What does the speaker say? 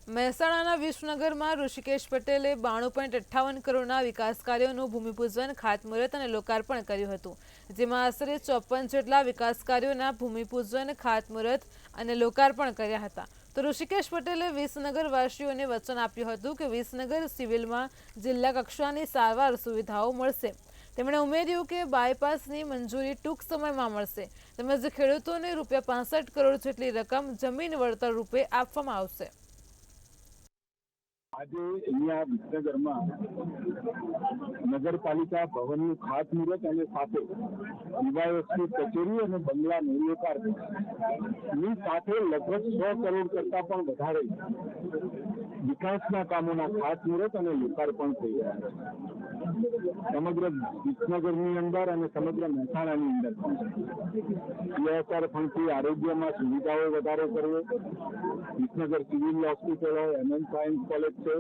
મહેસાણાના વિસનગરમાં ઋષિકેશ પટેલે 92.58 કરોડના વિકાસ કાર્યોનું ભૂમિપૂજન, ખાતમુહૂર્ત અને લોકાર્પણ કર્યું હતું, જેમાં આશરે 54 જેટલા વિકાસ કાર્યોના ભૂમિપૂજન, ખાતમુહૂર્ત અને લોકાર્પણ કર્યા હતા. તો ઋષિકેશ પટેલે વિસનગરવાસીઓને વચન આપ્યું હતું કે વિસનગર સિવિલમાં જિલ્લા કક્ષાની સારવાર સુવિધાઓ મળશે. તેમણે ઉમેર્યું કે બાયપાસની મંજૂરી ટૂંક સમયમાં મળશે તેમજ ખેડૂતોને ₹65 કરોડ જેટલી રકમ જમીન વળતર રૂપે આપવામાં આવશે. આજે અહીંયા વિસનગરમાં નગરપાલિકા ભવનનું ખાતમુહૂર્ત અને સાથે ડીવાયએસપી કચેરી અને બંગલાનું લોકાર્પણની સાથે લગભગ 100 કરોડ કરતા પણ વધારે વિકાસના કામોના ખાતમુહૂર્ત અને લોકાર્પણ થઈ રહ્યા છે. સમગ્ર વિસનગરની અંદર અને સમગ્ર મહેસાણાની અંદર CSR ફંડથી આરોગ્યમાં સુવિધાઓ વધારે કરવો, વિસનગર સિવિલ હોસ્પિટલ હોય, MM સાયન્સ કોલેજ છે,